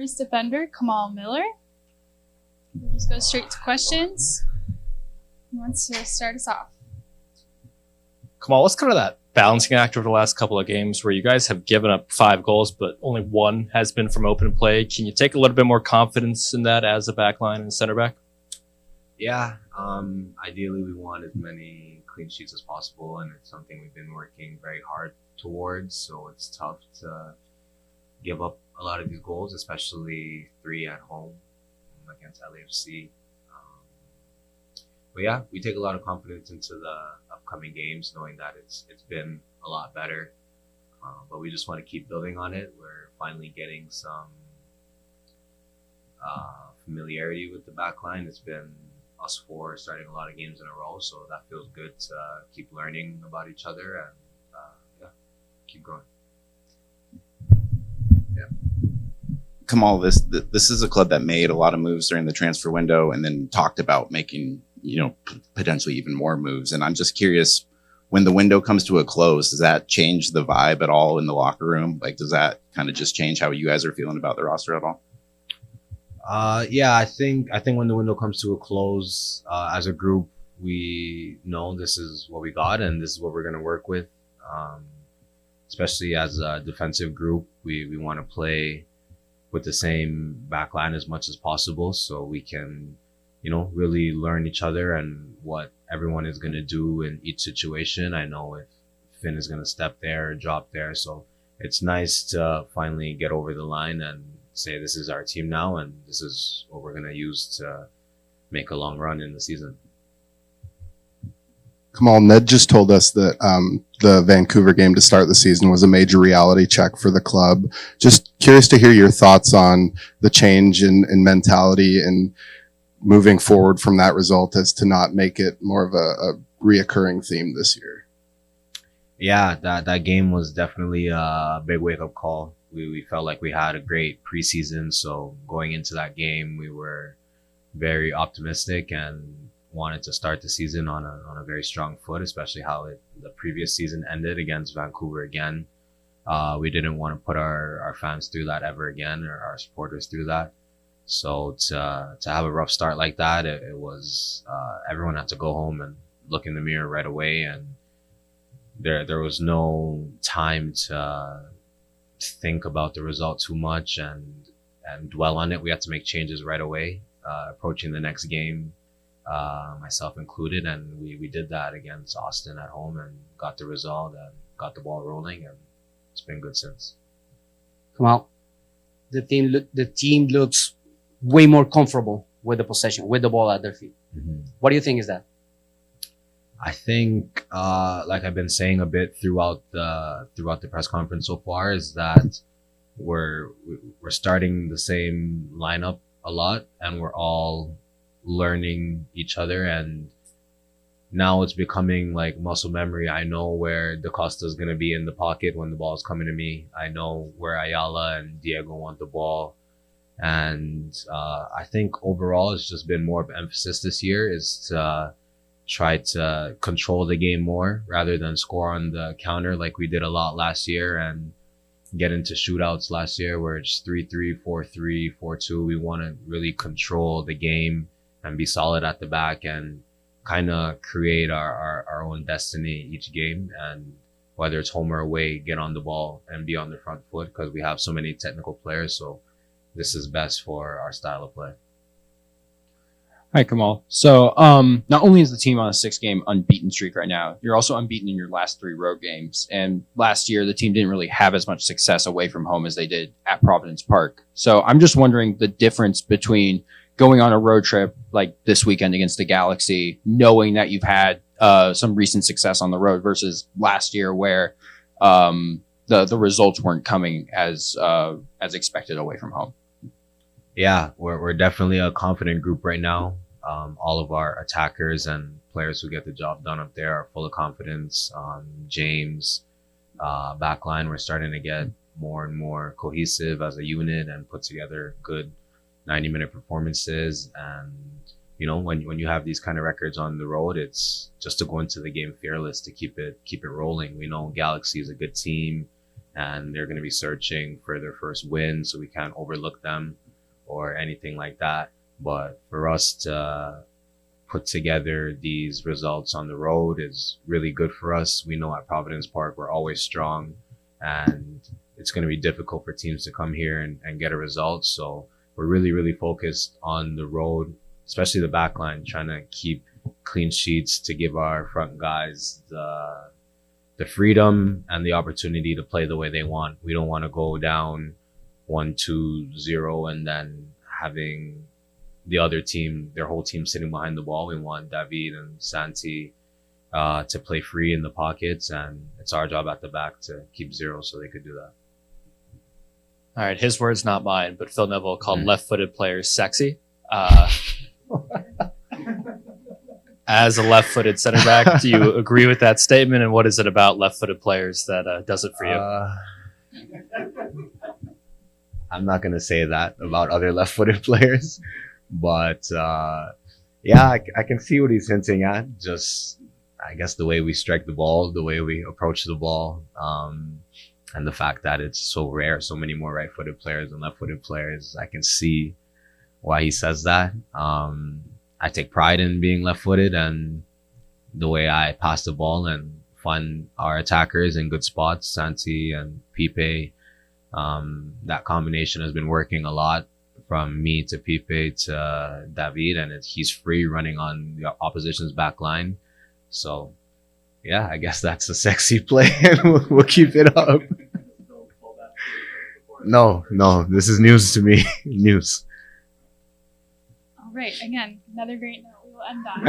First defender, Kamal Miller. We'll just go straight to questions. Who wants to start us off? Kamal, what's kind of that balancing act over the last couple of games where you guys have given up 5 goals, but only 1 has been from open play? Can you take a little bit more confidence in that as a back line and center back? Yeah, ideally we want as many clean sheets as possible, and it's something we've been working very hard towards. So it's tough to give up a lot of these goals, especially 3 at home against LAFC. But yeah, we take a lot of confidence into the upcoming games, knowing that it's been a lot better. But we just want to keep building on it. We're finally getting some familiarity with the back line. It's been us 4 starting a lot of games in a row, so that feels good to keep learning about each other and keep growing. Kamal, this is a club that made a lot of moves during the transfer window and then talked about making, potentially even more moves. And I'm just curious, when the window comes to a close, does that change the vibe at all in the locker room? Like, does that kind of just change how you guys are feeling about the roster at all? Yeah, I think when the window comes to a close, as a group, we know this is what we got and this is what we're going to work with. Especially as a defensive group, we want to play with the same back line as much as possible, so we can, really learn each other and what everyone is going to do in each situation. I know if Finn is going to step there or drop there, so it's nice to finally get over the line and say this is our team now and this is what we're going to use to make a long run in the season. Kamal, Ned just told us that the Vancouver game to start the season was a major reality check for the club. Just curious to hear your thoughts on the change in mentality and moving forward from that result as to not make it more of a reoccurring theme this year. Yeah, that game was definitely a big wake-up call. We felt like we had a great preseason, so going into that game, we were very optimistic and wanted to start the season on a very strong foot, especially how the previous season ended against Vancouver again. We didn't want to put our fans through that ever again, or our supporters through that. So to have a rough start like that, it was everyone had to go home and look in the mirror right away, and there was no time to think about the result too much and dwell on it. We had to make changes right away, approaching the next game, myself included, and we did that against Austin at home and got the result and got the ball rolling, and it's been good since. Kamal, the team looks way more comfortable with the possession, with the ball at their feet. Mm-hmm. What do you think is that? I think, like I've been saying a bit throughout the press conference so far, is that we're starting the same lineup a lot, and we're all learning each other, and now it's becoming like muscle memory. I know where DaCosta is going to be in the pocket when the ball is coming to me. I know where Ayala and Diego want the ball. And I think overall it's just been more of emphasis this year is to try to control the game more rather than score on the counter like we did a lot last year and get into shootouts last year where it's 3-3, 4-3, 4-2. We want to really control the game and be solid at the back and kind of create our own destiny each game. And whether it's home or away, get on the ball and be on the front foot because we have so many technical players. So this is best for our style of play. Hi, Kamal. So not only is the team on a 6-game unbeaten streak right now, you're also unbeaten in your last 3 road games. And last year, the team didn't really have as much success away from home as they did at Providence Park. So I'm just wondering the difference between going on a road trip like this weekend against the Galaxy, knowing that you've had some recent success on the road versus last year where the results weren't coming as expected away from home. Yeah, we're definitely a confident group right now. All of our attackers and players who get the job done up there are full of confidence. James, backline, we're starting to get more and more cohesive as a unit and put together good 90-minute performances. And when you have these kind of records on the road, it's just to go into the game fearless, to keep it rolling. We know Galaxy is a good team. and they're going to be searching for their first win, so we can't overlook them or anything like that. But for us to put together these results on the road is really good for us. We know at Providence Park we're always strong, and it's going to be difficult for teams to come here and get a result. So we're really focused on the road, especially the back line, trying to keep clean sheets to give our front guys the freedom and the opportunity to play the way they want. We don't want to go down 1-2-0 and then having the other team, their whole team sitting behind the ball. We want David and Santi to play free in the pockets, and it's our job at the back to keep zero so they could do that. All right, his words, not mine, but Phil Neville called left-footed players sexy. As a left-footed center back, do you agree with that statement? And what is it about left-footed players that does it for you? I'm not going to say that about other left-footed players, but yeah, I can see what he's hinting at. Just, I guess, the way we strike the ball, the way we approach the ball, and the fact that it's so rare, so many more right-footed players than left-footed players. I can see why he says that. I take pride in being left-footed and the way I pass the ball and find our attackers in good spots, Santi and Pipe. That combination has been working a lot from me to Pipe to David, and he's free running on the opposition's back line. So, yeah, I guess that's a sexy play, and we'll keep it up. No, this is news to me. News. All right, again, another great note. We will end on.